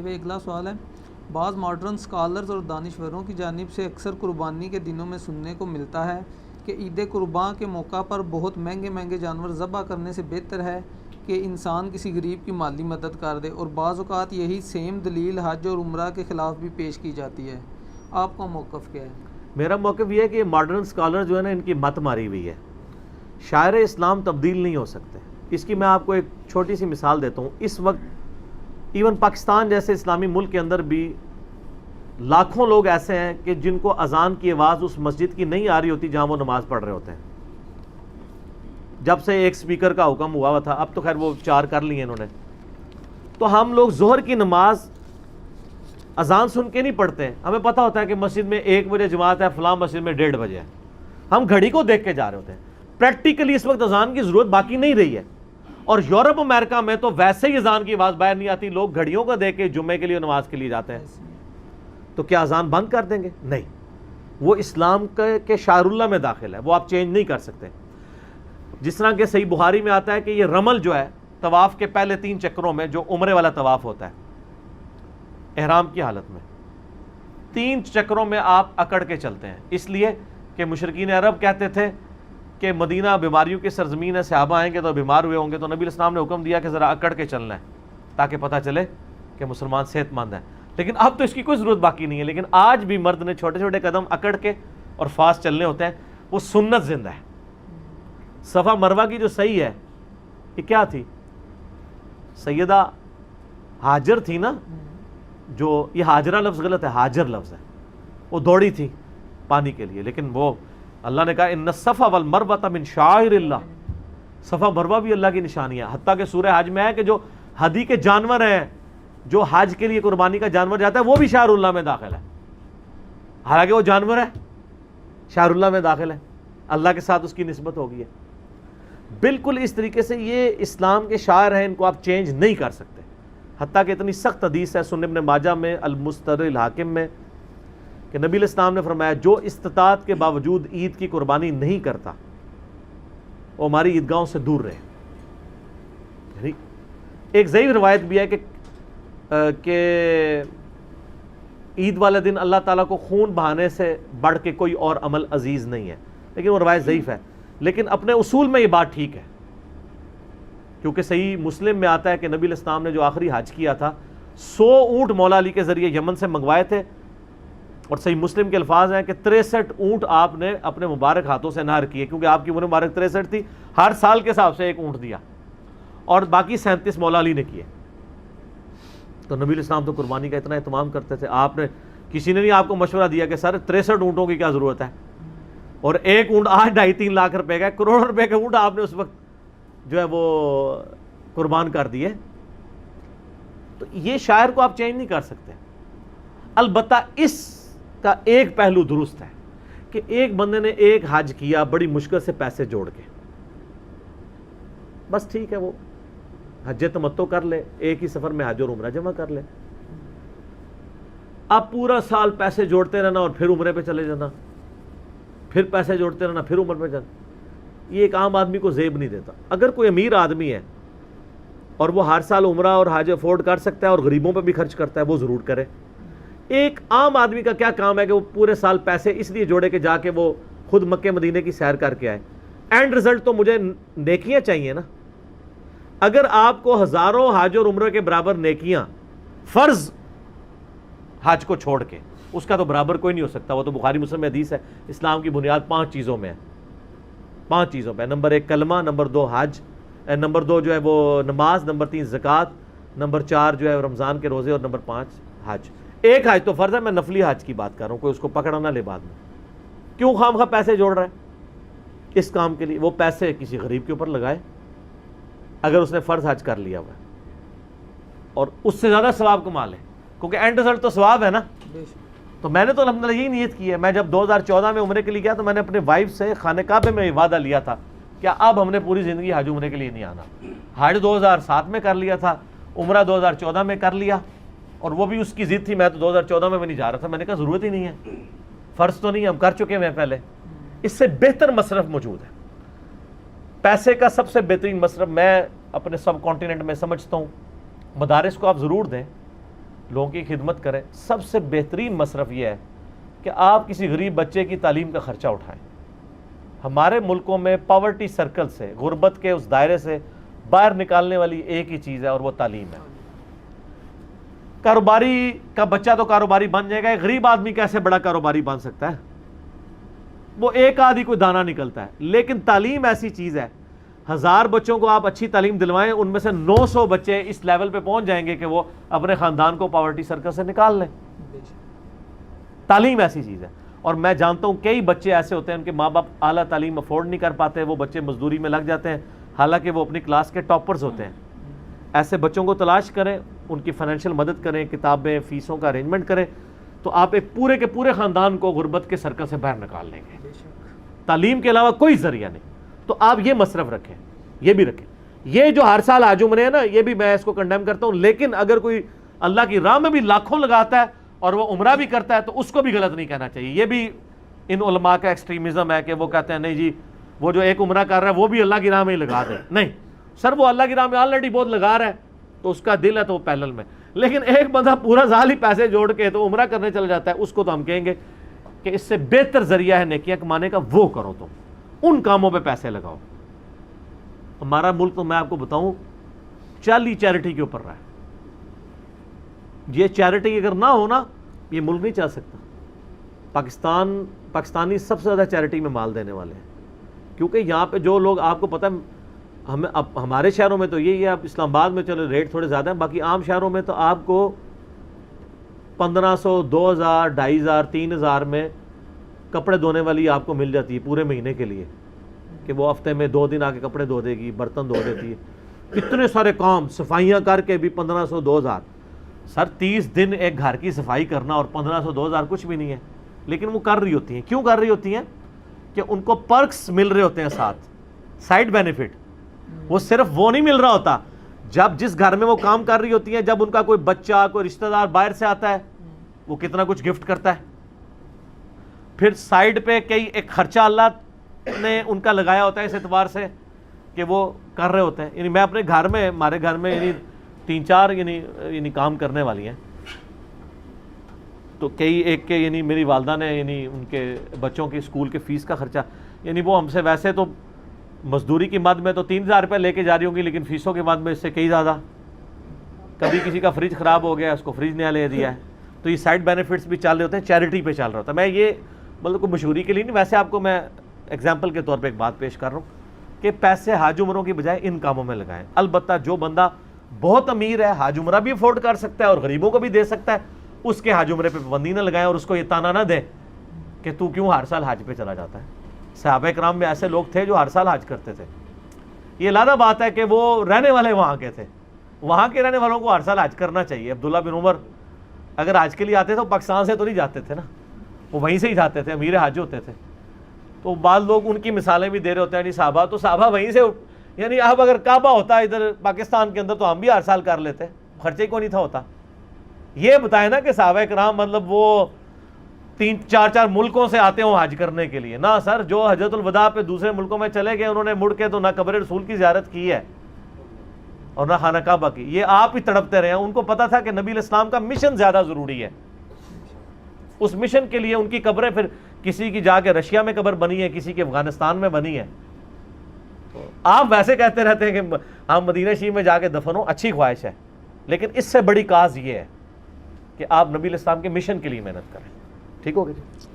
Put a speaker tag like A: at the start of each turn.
A: یہ بھی اگلا سوال ہے، بعض ماڈرن اسکالرز اور دانشوروں کی جانب سے اکثر قربانی کے دنوں میں سننے کو ملتا ہے کہ عید قرباں کے موقع پر بہت مہنگے جانور ذبح کرنے سے بہتر ہے کہ انسان کسی غریب کی مالی مدد کر دے، اور بعض اوقات یہی سیم دلیل حج اور عمرہ کے خلاف بھی پیش کی جاتی ہے۔ آپ کا موقف کیا ہے؟
B: میرا موقف یہ ہے کہ ماڈرن اسکالر جو ہے نا، ان کی مت ماری ہوئی ہے۔ شاعر اسلام تبدیل نہیں ہو سکتے۔ اس کی میں آپ کو ایک چھوٹی سی مثال دیتا ہوں۔ اس وقت ایون پاکستان جیسے اسلامی ملک کے اندر بھی لاکھوں لوگ ایسے ہیں کہ جن کو اذان کی آواز اس مسجد کی نہیں آ رہی ہوتی جہاں وہ نماز پڑھ رہے ہوتے ہیں۔ جب سے ایک سپیکر کا حکم ہوا تھا، اب تو خیر وہ 4 کر لیے انہوں نے، تو ہم لوگ ظہر کی نماز اذان سن کے نہیں پڑھتے ہیں۔ ہمیں پتہ ہوتا ہے کہ مسجد میں 1 بجے جماعت ہے، فلاں مسجد میں 1:30 بجے ہے، ہم گھڑی کو دیکھ کے جا رہے ہوتے ہیں۔ پریکٹیکلی اس وقت اذان کی ضرورت باقی نہیں رہی ہے، اور یورپ امریکہ میں تو ویسے ہی اذان کی آواز باہر نہیں آتی، لوگ گھڑیوں کو دیکھ کے جمعے کے لیے نماز کے لیے جاتے ہیں۔ تو کیا اذان بند کر دیں گے؟ نہیں، وہ اسلام کے شعائر اللہ میں داخل ہے، وہ آپ چینج نہیں کر سکتے۔ جس طرح کہ صحیح بخاری میں آتا ہے کہ یہ رمل جو ہے طواف کے پہلے 3 چکروں میں، جو عمرے والا طواف ہوتا ہے احرام کی حالت میں، 3 چکروں میں آپ اکڑ کے چلتے ہیں، اس لیے کہ مشرکین عرب کہتے تھے کہ مدینہ بیماریوں کی سرزمین ہے، صحابہ آئیں گے تو بیمار ہوئے ہوں گے، تو نبی علیہ السلام نے حکم دیا کہ ذرا اکڑ کے چلنا ہے تاکہ پتہ چلے کہ مسلمان صحت مند ہے۔ لیکن اب تو اس کی کوئی ضرورت باقی نہیں ہے، لیکن آج بھی مرد نے چھوٹے چھوٹے قدم اکڑ کے اور فاسٹ چلنے ہوتے ہیں، وہ سنت زندہ ہے۔ صفا مروہ کی جو صحیح ہے، یہ کیا تھی؟ سیدہ ہاجر تھی نا، جو یہ ہاجرہ لفظ غلط ہے، ہاجر لفظ ہے، وہ دوڑی تھی پانی کے لیے، لیکن وہ اللہ نے کہا ان الصفا والمروہ من شعائر اللہ، صفا مروہ بھی اللہ کی نشانی ہے۔ حتیٰ کہ سورہ حج میں ہے کہ جو ہدی کے جانور ہیں، جو حج کے لیے قربانی کا جانور جاتا ہے، وہ بھی شعائر اللہ میں داخل ہے، حالانکہ وہ جانور ہے، شعائر اللہ میں داخل ہے، اللہ کے ساتھ اس کی نسبت ہو گئی ہے۔ بالکل اس طریقے سے یہ اسلام کے شعائر ہیں، ان کو آپ چینج نہیں کر سکتے۔ حتیٰ کہ اتنی سخت حدیث ہے سنن ابن ماجہ میں، المستدرک الحاکم میں، کہ نبی علیہ السلام نے فرمایا جو استطاعت کے باوجود عید کی قربانی نہیں کرتا وہ ہماری عیدگاہوں سے دور رہے۔ یعنی ایک ضعیف روایت بھی ہے کہ عید والے دن اللہ تعالیٰ کو خون بہانے سے بڑھ کے کوئی اور عمل عزیز نہیں ہے، لیکن وہ روایت ضعیف ہے، لیکن اپنے اصول میں یہ بات ٹھیک ہے، کیونکہ صحیح مسلم میں آتا ہے کہ نبی علیہ السلام نے جو آخری حج کیا تھا 100 اونٹ مولا علی کے ذریعے یمن سے منگوائے تھے، اور صحیح مسلم کے الفاظ ہیں کہ 63 اونٹ آپ نے اپنے مبارک ہاتھوں سے نہر کیے، کیونکہ آپ کی عمر مبارک 63 تھی، ہر سال کے حساب سے 1 اونٹ دیا، اور باقی 37 مولا علی نے کیے۔ تو نبی علیہ السلام تو قربانی کا اتنا اہتمام کرتے تھے، آپ نے کسی نے نہیں آپ کو مشورہ دیا کہ سر 63 اونٹوں کی کیا ضرورت ہے، اور 1 اونٹ آج 2.5-3 لاکھ روپے کا، کروڑ روپے کا اونٹ آپ نے اس وقت جو ہے وہ قربان کر دیے۔ تو یہ شاعر کو آپ چینج نہیں کر سکتے۔ البتہ اس کا ایک پہلو درست ہے کہ ایک بندے نے ایک حج کیا بڑی مشکل سے پیسے جوڑ کے، بس ٹھیک ہے، وہ حج تمتع کر لے، ایک ہی سفر میں حج اور عمرہ جمع کر لے۔ اب پورا سال پیسے جوڑتے رہنا اور پھر عمرے پہ چلے جانا، پھر پیسے جوڑتے رہنا پھر عمر پہ جانا، یہ ایک عام آدمی کو زیب نہیں دیتا۔ اگر کوئی امیر آدمی ہے اور وہ ہر سال عمرہ اور حج افورڈ کر سکتا ہے اور غریبوں پہ بھی خرچ کرتا ہے، وہ ضرور کرے۔ ایک عام آدمی کا کیا کام ہے کہ وہ پورے سال پیسے اس لیے جوڑے کہ جا کے وہ خود مکہ مدینے کی سیر کر کے آئے؟ اینڈ رزلٹ تو مجھے نیکیاں چاہیے نا۔ اگر آپ کو ہزاروں حج اور عمرے کے برابر نیکیاں فرض حج کو چھوڑ کے، اس کا تو برابر کوئی نہیں ہو سکتا۔ وہ تو بخاری مسلم میں حدیث ہے، اسلام کی بنیاد 5 چیزوں میں ہے، 5 چیزوں پہ۔ نمبر 1 کلمہ، نمبر 2 حج، نمبر 2 جو ہے وہ نماز، نمبر 3 زکوٰۃ، نمبر 4 جو ہے رمضان کے روزے، اور نمبر 5 حج۔ ایک حج تو فرض ہے، میں نفلی حج کی بات کر رہا ہوں، کوئی اس کو پکڑا نہ لے بعد میں۔ کیوں خام خواہ پیسے جوڑ رہا ہے اس کام کے لیے؟ وہ پیسے کسی غریب کے اوپر لگائے اگر اس نے فرض حج کر لیا ہوا ہے، اور اس سے زیادہ ثواب کما لے، کیونکہ اینڈ رزلٹ تو ثواب ہے نا۔ تو میں نے تو الحمدللہ یہی نیت کی ہے۔ میں جب 2014 میں عمرے کے لیے گیا تو میں نے اپنے وائف سے خانہ کعبہ میں وعدہ لیا تھا کہ اب ہم نے پوری زندگی حج عمرے کے لیے نہیں آنا۔ حج 2007 میں کر لیا تھا، عمرہ 2014 میں کر لیا، اور وہ بھی اس کی ضد تھی، میں تو 2014 میں بھی نہیں جا رہا تھا۔ میں نے کہا ضرورت ہی نہیں ہے، فرض تو نہیں، ہم کر چکے ہیں پہلے۔ اس سے بہتر مصرف موجود ہے۔ پیسے کا سب سے بہترین مصرف میں اپنے سب کانٹیننٹ میں سمجھتا ہوں، مدارس کو آپ ضرور دیں، لوگوں کی خدمت کریں. سب سے بہترین مصرف یہ ہے کہ آپ کسی غریب بچے کی تعلیم کا خرچہ اٹھائیں. ہمارے ملکوں میں پاورٹی سرکل سے, غربت کے اس دائرے سے باہر نکالنے والی ایک ہی چیز ہے اور وہ تعلیم ہے. کاروباری کا بچہ تو کاروباری بن جائے گا, ایک غریب آدمی کیسے بڑا کاروباری بن سکتا ہے؟ وہ ایک آدھی کوئی دانہ نکلتا ہے. لیکن تعلیم ایسی چیز ہے, 1000 بچوں کو آپ اچھی تعلیم دلوائیں, ان میں سے 900 بچے اس لیول پہ پہنچ جائیں گے کہ وہ اپنے خاندان کو پاورٹی سرکل سے نکال لیں. تعلیم ایسی چیز ہے. اور میں جانتا ہوں کئی بچے ایسے ہوتے ہیں ان کے ماں باپ اعلیٰ تعلیم افورڈ نہیں کر پاتے, وہ بچے مزدوری میں لگ جاتے ہیں حالانکہ وہ اپنی کلاس کے ٹاپرز ہوتے ہیں. ایسے بچوں کو تلاش کریں, ان کی فائنینشیل مدد کریں, کتابیں فیسوں کا ارینجمنٹ کریں, تو آپ ایک پورے کے پورے خاندان کو غربت کے سرکل سے باہر نکال لیں گے. تعلیم کے علاوہ کوئی ذریعہ نہیں. تو آپ یہ مصرف رکھیں, یہ بھی رکھیں. یہ جو ہر سال حج عمرے ہیں نا, یہ بھی میں اس کو کنڈیم کرتا ہوں, لیکن اگر کوئی اللہ کی راہ میں بھی لاکھوں لگاتا ہے اور وہ عمرہ بھی کرتا ہے تو اس کو بھی غلط نہیں کہنا چاہیے. یہ بھی ان علماء کا ایکسٹریمزم ہے کہ وہ کہتے ہیں نہیں جی وہ جو ایک عمرہ کر رہا ہے وہ بھی اللہ کی راہ میں ہی لگا دے. نہیں سر, وہ اللہ کی راہ میں آلریڈی بہت لگا رہا ہے تو اس کا دل ہے تو وہ پیدل میں. لیکن ایک بندہ پورا سال ہی پیسے جوڑ کے تو عمرہ کرنے چلا جاتا ہے, اس کو تو ہم کہیں گے کہ اس سے بہتر ذریعہ ہے نیکیاں کمانے کا, وہ کرو, تم ان کاموں پہ پیسے لگاؤ. ہمارا ملک تو میں آپ کو بتاؤں چالی چیریٹی کے اوپر رہا ہے. یہ چیریٹی اگر نہ ہو نا, یہ ملک نہیں چل سکتا. پاکستانی سب سے زیادہ چیریٹی میں مال دینے والے ہیں, کیونکہ یہاں پہ جو لوگ, آپ کو پتہ ہے ہمارے شہروں میں تو یہی ہے, اب اسلام آباد میں چلو ریٹ تھوڑے زیادہ ہیں, باقی عام شہروں میں تو آپ کو 1500 2000 2500 3000 میں کپڑے دھونے والی آپ کو مل جاتی ہے پورے مہینے کے لیے, کہ وہ ہفتے میں 2 دن آ کے کپڑے دھو دے گی, برتن دھو دیتی ہے. اتنے سارے کام صفائیاں کر کے بھی 1500 2000. سر 30 دن ایک گھر کی صفائی کرنا اور 1500 2000 کچھ بھی نہیں ہے, لیکن وہ کر رہی ہوتی ہیں. کیوں کر رہی ہوتی ہیں؟ کہ ان کو پرکس مل رہے ہوتے ہیں ساتھ, سائڈ بینیفٹ. وہ صرف وہ نہیں مل رہا ہوتا, جب جس گھر میں وہ کام کر رہی ہوتی ہیں, جب ان کا کوئی بچہ کوئی رشتہ دار باہر سے آتا ہے وہ کتنا کچھ گفٹ کرتا ہے. پھر سائڈ پہ کئی ایک خرچہ اللہ نے ان کا لگایا ہوتا ہے اس اعتبار سے کہ وہ کر رہے ہوتے ہیں. یعنی میں اپنے گھر میں, ہمارے گھر میں یعنی 3-4 یعنی کام کرنے والی ہیں, تو کئی ایک کے یعنی میری والدہ نے یعنی ان کے بچوں کی اسکول کے فیس کا خرچہ, یعنی وہ ہم سے ویسے تو مزدوری کی مد میں تو 3000 روپے لے کے جا رہی ہوں گی, لیکن فیسوں کے مد میں اس سے کئی زیادہ. کبھی کسی کا فریج خراب ہو گیا, اس کو فریج نیا لے دیا ہے. تو یہ سائڈ بینیفٹس بھی چل رہے ہوتے ہیں, چیریٹی پہ چل رہا ہوتا ہے. میں یہ مطلب کوئی مشہوری کے لیے نہیں, ویسے آپ کو میں ایگزامپل کے طور پہ ایک بات پیش کر رہا ہوں کہ پیسے حج عمروں کی بجائے ان کاموں میں لگائیں. البتہ جو بندہ بہت امیر ہے, حج عمرہ بھی افورڈ کر سکتا ہے اور غریبوں کو بھی دے سکتا ہے, اس کے حج عمرے پہ پابندی نہ لگائیں اور اس کو یہ تانا نہ دیں کہ تو کیوں ہر سال حج پہ چلا جاتا ہے. صحابہ کرام میں ایسے لوگ تھے جو ہر سال حج کرتے تھے. یہ علیحدہ بات ہے کہ وہ رہنے والے وہاں کے تھے, وہاں کے رہنے والوں کو ہر سال حج کرنا چاہیے. عبداللہ بن عمر اگر حج کے لیے آتے تھے تو پاکستان سے تو نہیں جاتے تھے نا, وہ وہیں سے ہی جاتے تھے, امیر حج ہوتے تھے. تو بعض لوگ ان کی مثالیں بھی دے رہے ہوتے ہیں, یعنی صحابہ تو صحابہ وہیں سے, یعنی اب اگر کعبہ ہوتا ہے ادھر پاکستان کے اندر تو ہم بھی ہر سال کر لیتے, خرچے کو نہیں تھا ہوتا. یہ بتائیں نا کہ صحابہ کرام مطلب وہ 3-4 ملکوں سے آتے ہوں حج کرنے کے لیے. نہ سر, جو حجۃ الوداع پہ دوسرے ملکوں میں چلے گئے انہوں نے مڑ کے تو نہ قبر رسول کی زیارت کی ہے اور نہ خانہ کعبہ کی. یہ آپ ہی تڑپتے رہے ہیں. ان کو پتا تھا کہ نبی علیہ السلام کا مشن زیادہ ضروری ہے. اس مشن کے لیے ان کی قبریں, پھر کسی کی جا کے رشیا میں قبر بنی ہے, کسی کی افغانستان میں بنی ہے. آپ ویسے کہتے رہتے ہیں کہ ہم مدینہ شریف میں جا کے دفن ہوں, اچھی خواہش ہے, لیکن اس سے بڑی کاز یہ ہے کہ آپ نبی علیہ السلام کے مشن کے لیے محنت کریں. ٹھیک ہوگی جی.